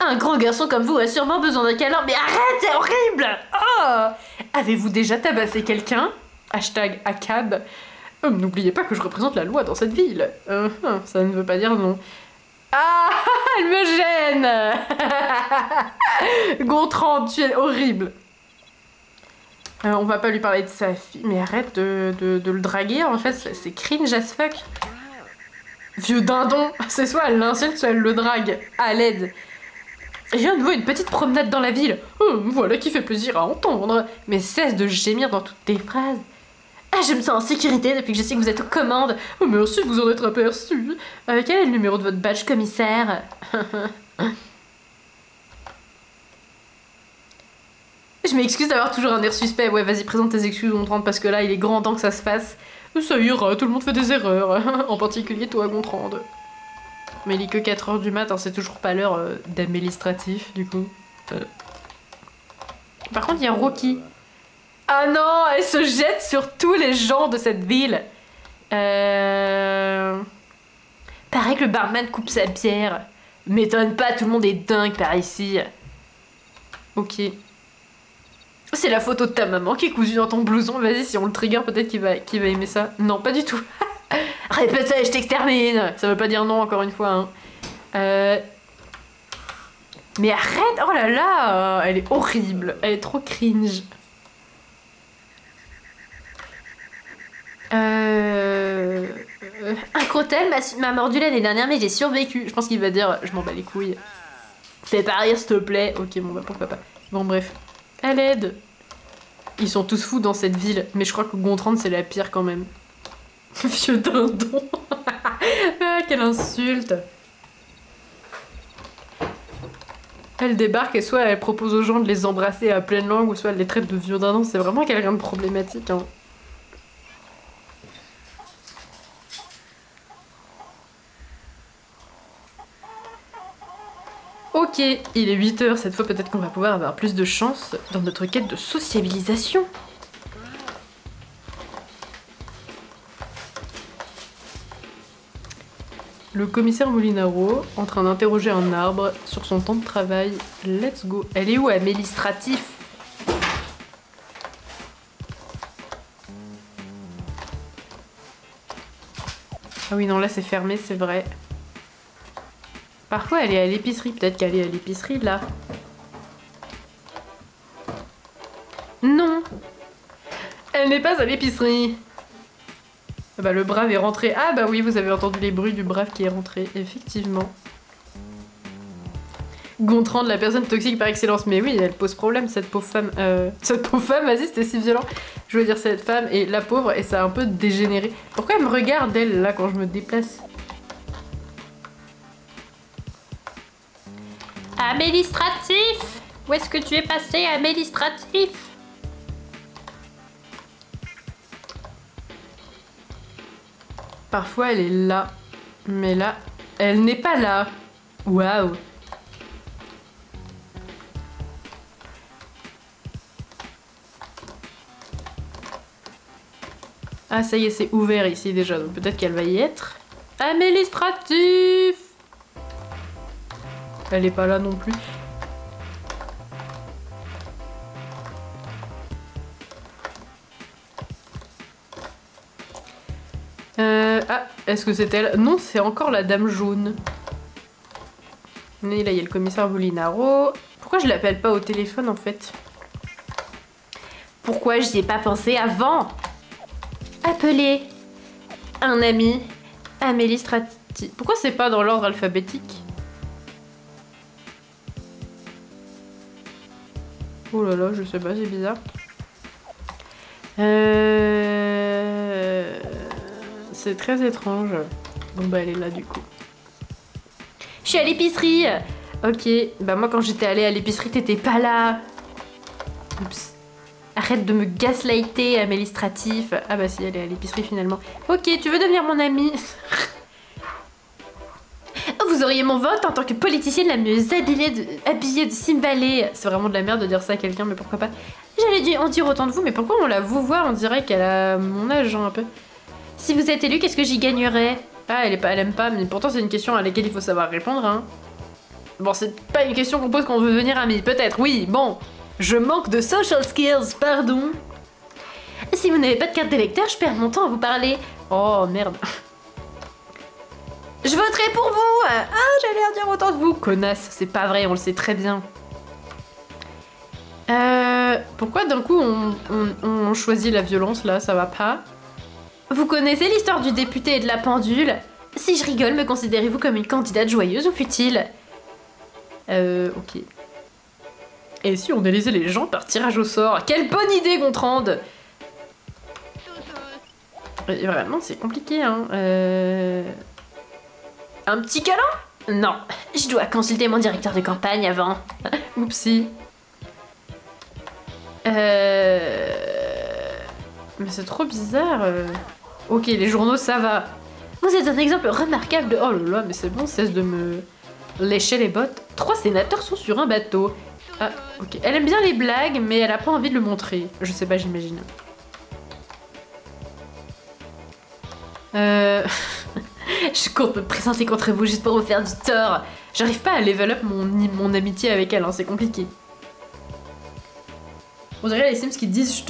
Un grand garçon comme vous a sûrement besoin d'un câlin, mais arrête, c'est horrible! Oh! Avez-vous déjà tabassé quelqu'un? Hashtag ACAB. N'oubliez pas que je représente la loi dans cette ville. Ça ne veut pas dire non. Ah! Elle me gêne! Gontran, tu es horrible. On va pas lui parler de sa fille. Mais arrête de le draguer, en fait, c'est cringe as fuck. Vieux dindon! C'est soit elle l'insulte, soit elle le drague. À l'aide. Je viens de voir une petite promenade dans la ville. Voilà qui fait plaisir à entendre. Mais cesse de gémir dans toutes tes phrases. Ah, je me sens en sécurité depuis que je sais que vous êtes aux commandes. Merci de vous en être aperçu. Quel est le numéro de votre badge, commissaire? Je m'excuse d'avoir toujours un air suspect. Ouais, vas-y, présente tes excuses, Gontran, parce que là, il est grand temps que ça se fasse. Ça ira, tout le monde fait des erreurs. En particulier toi, Gontran. Mais il est que 4h du mat', hein, c'est toujours pas l'heure d'administratif, du coup. Par contre, il y a Rocky. Ah non, elle se jette sur tous les gens de cette ville. Pareil que le barman coupe sa bière. M'étonne pas, tout le monde est dingue par ici. Ok. C'est la photo de ta maman qui est cousue dans ton blouson. Vas-y, si on le trigger, peut-être qu'il va aimer ça. Non, pas du tout. Répète ça et je t'extermine. Ça veut pas dire non, encore une fois. Hein. Mais arrête. Oh là là. Elle est horrible. Elle est trop cringe. Un crotel m'a mordu l'année dernière, mais j'ai survécu. Je pense qu'il va dire je m'en bats les couilles. Fais pas rire, s'il te plaît. Ok, bon, bah pourquoi pas. Bon, bref. À l'aide. Ils sont tous fous dans cette ville, mais je crois que Gontran, c'est la pire quand même. Vieux dindon. Ah, quelle insulte. Elle débarque et soit elle propose aux gens de les embrasser à pleine langue, ou soit elle les traite de vieux dindons. C'est vraiment quelqu'un de problématique, hein. Ok, il est 8h, cette fois peut-être qu'on va pouvoir avoir plus de chance dans notre quête de sociabilisation. Le commissaire Moulinaro, en train d'interroger un arbre sur son temps de travail. Let's go. Elle est où, Amélie Stratif? Ah oui, non, là c'est fermé, c'est vrai. Parfois elle est à l'épicerie, peut-être qu'elle est à l'épicerie là. Non, elle n'est pas à l'épicerie. Bah le brave est rentré. Ah bah oui, vous avez entendu les bruits du brave qui est rentré, effectivement. Gontran de la personne toxique par excellence. Mais oui, elle pose problème, cette pauvre femme. Cette pauvre femme, vas-y, c'était si violent. Je veux dire cette femme et la pauvre, et ça a un peu dégénéré. Pourquoi elle me regarde, elle, là, quand je me déplace? Amélie Stratif! Où est-ce que tu es passé, Amélie Stratif? Parfois elle est là, mais là, elle n'est pas là. Waouh! Ah ça y est, c'est ouvert ici déjà, donc peut-être qu'elle va y être. Amélie Stratif! Elle est pas là non plus. Ah, est-ce que c'est elle? Non, c'est encore la dame jaune. Et là, il y a le commissaire Moulinaro. Pourquoi je l'appelle pas au téléphone, en fait? Pourquoi j'y ai pas pensé avant? Appeler un ami. Amélie Strati. Pourquoi c'est pas dans l'ordre alphabétique? Oh là là, je sais pas, c'est bizarre. C'est très étrange. Bon bah elle est là du coup. Je suis à l'épicerie. Ok, bah moi quand j'étais allée à l'épicerie, t'étais pas là. Oups. Arrête de me gaslighter, Amélie Stratif. Ah bah si, elle est à l'épicerie finalement. Ok, tu veux devenir mon amie? Vous auriez mon vote en tant que politicienne la mieux habillée de Sim Valley. C'est vraiment de la merde de dire ça à quelqu'un, mais pourquoi pas. J'allais dû en dire autant de vous, mais pourquoi on la vous voit? On dirait qu'elle a mon âge, hein, un peu. Si vous êtes élu, qu'est-ce que j'y gagnerais? Ah, elle aime pas, mais pourtant c'est une question à laquelle il faut savoir répondre, hein. Bon, c'est pas une question qu'on pose quand on veut devenir ami, peut-être, oui, bon. Je manque de social skills, pardon. Si vous n'avez pas de carte d'électeur, je perds mon temps à vous parler. Oh, merde. Je voterai pour vous. Ah, j'allais en dire autant de vous. Connasse, c'est pas vrai, on le sait très bien. Pourquoi d'un coup on choisit la violence là, ça va pas? Vous connaissez l'histoire du député et de la pendule? Si je rigole, me considérez-vous comme une candidate joyeuse ou futile? Ok. Et si on élisait les gens par tirage au sort? Quelle bonne idée, Gontran! Vraiment, c'est compliqué, hein. Un petit câlin? Non, je dois consulter mon directeur de campagne avant. Oupsie. Mais c'est trop bizarre. Ok, les journaux, ça va. Vous êtes un exemple remarquable de... Oh là là, mais c'est bon, cesse de me lécher les bottes. 3 sénateurs sont sur un bateau. Ah, ok. Elle aime bien les blagues, mais elle a pas envie de le montrer. Je sais pas, j'imagine. Je compte me présenter contre vous juste pour vous faire du tort. J'arrive pas à level up mon amitié avec elle, hein, c'est compliqué. On dirait les Sims qui disent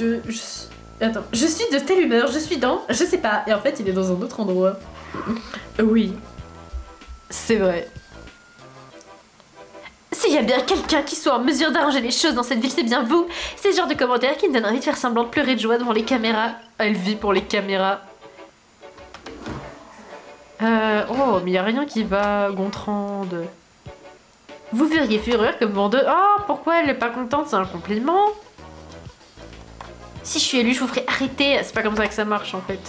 Attends, je suis de telle humeur, je suis dans... Je sais pas. Et en fait, il est dans un autre endroit. Oui. C'est vrai. S'il y a bien quelqu'un qui soit en mesure d'arranger les choses dans cette ville, c'est bien vous. C'est ce genre de commentaire qui me donne envie de faire semblant de pleurer de joie devant les caméras. Elle vit pour les caméras. Oh, mais y a rien qui va, Gontran. Vous feriez fureur comme vendeuse. Oh, pourquoi elle est pas contente? C'est un compliment. Si je suis élue, je vous ferai arrêter. C'est pas comme ça que ça marche en fait.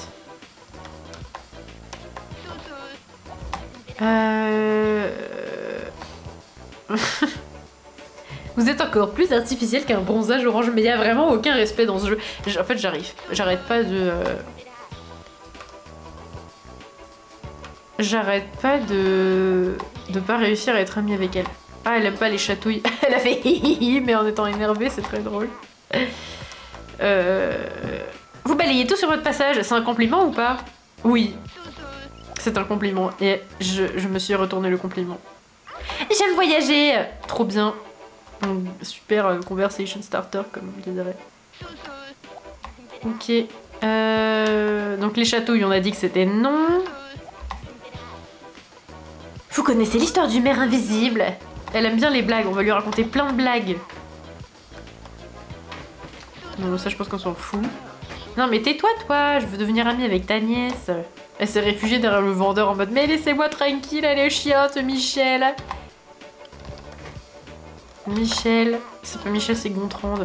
Vous êtes encore plus artificiel qu'un bronzage orange, mais il y a vraiment aucun respect dans ce jeu. En fait, j'arrête pas de... J'arrête pas de pas réussir à être amie avec elle. Ah, elle aime pas les chatouilles. Elle a fait hihihi, mais en étant énervée, c'est très drôle. Vous balayez tout sur votre passage, c'est un compliment ou pas? Oui, c'est un compliment. Et je me suis retourné le compliment. J'aime voyager. Trop bien. Super conversation starter, comme on dirait. Ok. Donc les chatouilles, on a dit que c'était non. Vous connaissez l'histoire du maire invisible? Elle aime bien les blagues, on va lui raconter plein de blagues. Non, ça je pense qu'on s'en fout. Non mais tais-toi toi, je veux devenir amie avec ta nièce. Elle s'est réfugiée derrière le vendeur en mode mais laissez-moi tranquille, elle est chiante, Michel. Michel, c'est pas Michel, c'est Gontran.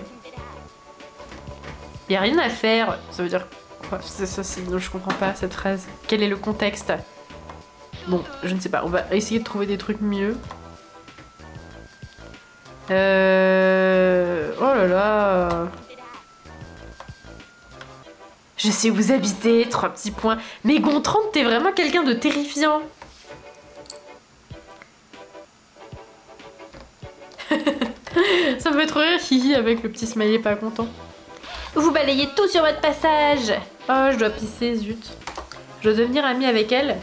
Y a rien à faire, ça veut dire quoi? Je comprends pas cette phrase. Quel est le contexte? Bon, je ne sais pas, on va essayer de trouver des trucs mieux. Oh là là. Je sais où vous habitez, 3 petits points. Mais Gontran, t'es vraiment quelqu'un de terrifiant. Ça me fait trop rire, hihi, avec le petit smiley pas content. Vous balayez tout sur votre passage. Oh, je dois pisser, zut. Je dois devenir amie avec elle.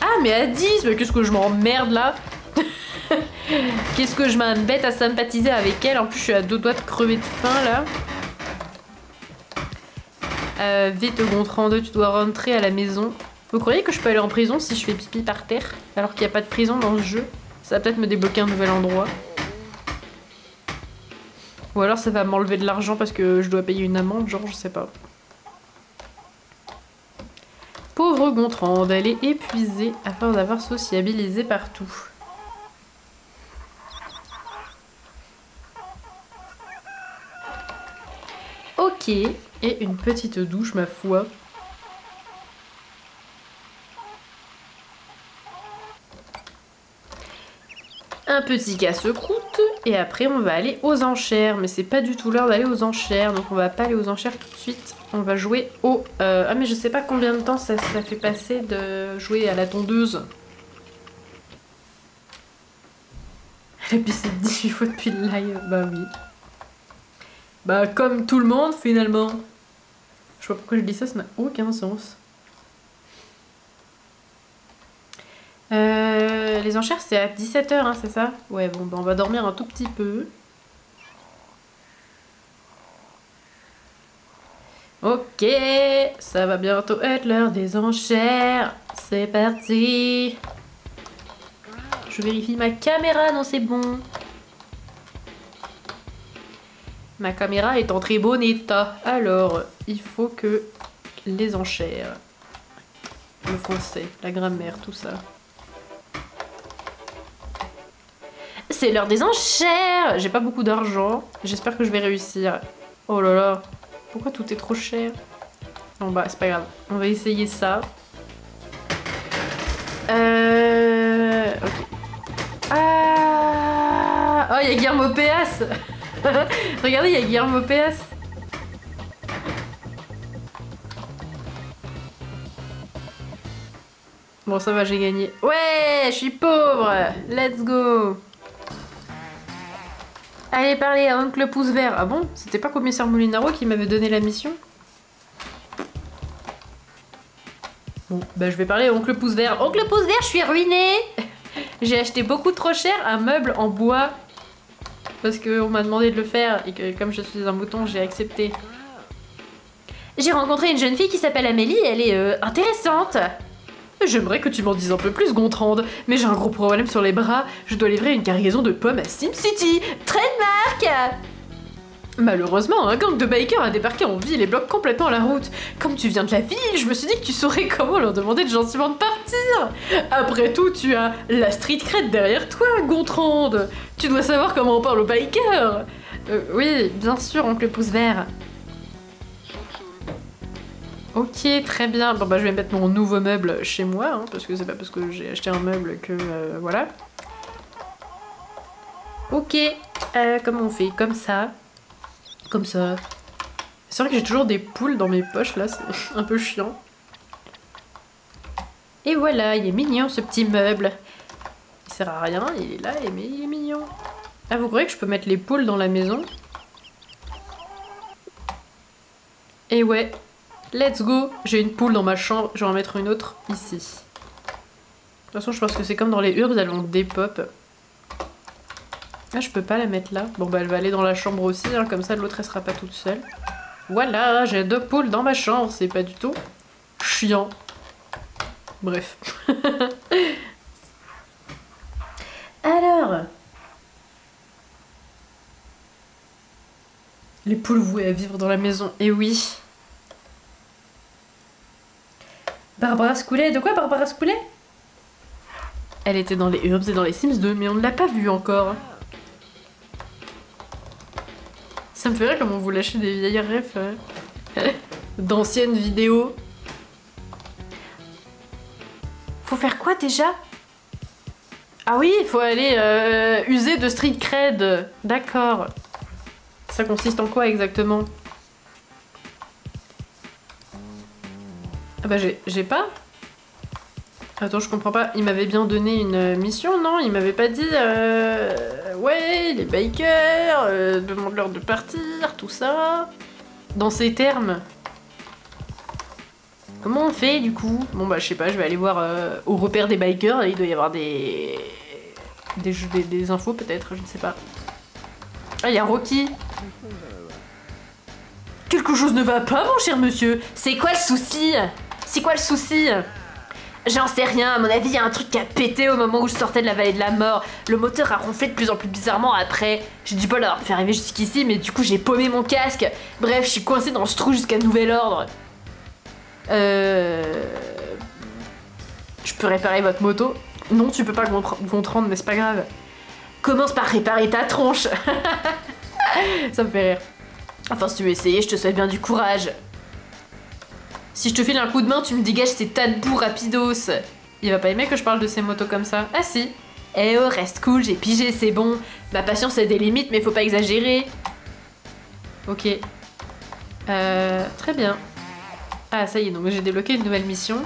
Ah, mais à 10, mais qu'est-ce que je m'emmerde là. Qu'est-ce que je m'embête à sympathiser avec elle. En plus, je suis à 2 doigts de crever de faim là. Vite, Gontran 2, tu dois rentrer à la maison. Vous croyez que je peux aller en prison si je fais pipi par terre? Alors qu'il n'y a pas de prison dans ce jeu? Ça va peut-être me débloquer un nouvel endroit. Ou alors ça va m'enlever de l'argent parce que je dois payer une amende, genre je sais pas. Pauvre Gontran, elle est épuisée afin d'avoir sociabilisé partout. Ok, et une petite douche ma foi. un petit casse-croûte et après on va aller aux enchères. Mais c'est pas du tout l'heure d'aller aux enchères, donc on va pas aller aux enchères tout de suite. On va jouer au... Ah mais je sais pas combien de temps ça fait passer de jouer à la tondeuse. Elle a pissé 18 fois depuis le live, bah oui. Bah comme tout le monde finalement. Je vois pas pourquoi je dis ça, ça n'a aucun sens. Les enchères c'est à 17 h, hein, c'est ça? Ouais, bon, bah on va dormir un tout petit peu. Ok, ça va bientôt être l'heure des enchères. C'est parti. Je vérifie ma caméra, non c'est bon. Ma caméra est en très bon état. Alors, il faut que les enchères. Le français, la grammaire, tout ça. C'est l'heure des enchères! J'ai pas beaucoup d'argent. J'espère que je vais réussir. Oh là là. Pourquoi tout est trop cher? Bon bah, c'est pas grave. On va essayer ça. Ok. Ah! Oh, il y a Guillermo Péas! Regardez, il y a Guillermo Péas! Bon, ça va, j'ai gagné. Ouais, je suis pauvre! Let's go! Allez, parlez à Oncle Pouce Vert. Ah bon? C'était pas Commissaire Molinaro qui m'avait donné la mission? Bon, bah je vais parler à Oncle Pouce Vert. Oncle Pouce Vert, je suis ruiné! J'ai acheté beaucoup trop cher un meuble en bois. Parce qu'on m'a demandé de le faire et que comme je suis un mouton, j'ai accepté. J'ai rencontré une jeune fille qui s'appelle Amélie, elle est intéressante. J'aimerais que tu m'en dises un peu plus, Gontran, mais j'ai un gros problème sur les bras. Je dois livrer une cargaison de pommes à SimCity. Trademark! Malheureusement, un gang de bikers a débarqué en ville et bloque complètement la route. Comme tu viens de la ville, je me suis dit que tu saurais comment leur demander de gentiment de partir. Après tout, tu as la street cred derrière toi, Gontran. Tu dois savoir comment on parle aux bikers. Oui, bien sûr, oncle Pouce Vert. Ok, très bien. Bon bah je vais mettre mon nouveau meuble chez moi, hein, parce que c'est pas parce que j'ai acheté un meuble que... voilà. Ok, comment on fait? Comme ça. Comme ça. C'est vrai que j'ai toujours des poules dans mes poches, là, c'est un peu chiant. Et voilà, il est mignon ce petit meuble. Il sert à rien, il est là, mais il est mignon. Ah, vous croyez que je peux mettre les poules dans la maison? Et ouais. Let's go! J'ai une poule dans ma chambre, je vais en mettre une autre ici. De toute façon, je pense que c'est comme dans les urbs, elles vont dépop. Ah, je peux pas la mettre là. Bon, bah, elle va aller dans la chambre aussi, hein, comme ça l'autre elle sera pas toute seule. Voilà, j'ai 2 poules dans ma chambre, c'est pas du tout chiant. Bref. Alors. Les poules vouées à vivre dans la maison, et oui. Barbara Scoulet, de quoi Barbara Scoulet? Elle était dans les Urbs et dans les Sims 2, mais on ne l'a pas vue encore. Ça me fait rire comment vous lâchez des vieilles refs d'anciennes vidéos. Faut faire quoi déjà? Ah oui, il faut aller user de street cred. D'accord. Ça consiste en quoi exactement? Ah bah j'ai pas. Attends, je comprends pas. Il m'avait bien donné une mission, non? Il m'avait pas dit... ouais, les bikers, demande-leur de partir, tout ça. Dans ces termes. Comment on fait, du coup? Bon bah je sais pas, je vais aller voir au repère des bikers. Il doit y avoir des infos peut-être, je ne sais pas. Ah, il y a Rocky. Quelque chose ne va pas, mon cher monsieur. C'est quoi le souci? C'est quoi le souci? J'en sais rien, à mon avis, il y a un truc qui a pété au moment où je sortais de la vallée de la mort. Le moteur a ronflé de plus en plus bizarrement après. J'ai du bol d'avoir pu arriver jusqu'ici, mais du coup j'ai paumé mon casque. Bref, je suis coincée dans ce trou jusqu'à nouvel ordre. Je peux réparer votre moto? Non, tu peux pas Gontran, mais c'est pas grave. Commence par réparer ta tronche. Ça me fait rire. Enfin, si tu veux essayer, je te souhaite bien du courage. Si je te file un coup de main, tu me dégages ces tas de boue rapidos. Il va pas aimer que je parle de ces motos comme ça. Ah si. Eh oh, reste cool, j'ai pigé, c'est bon. Ma patience a des limites, mais faut pas exagérer. Ok. Très bien. Ah, ça y est, donc j'ai débloqué une nouvelle mission.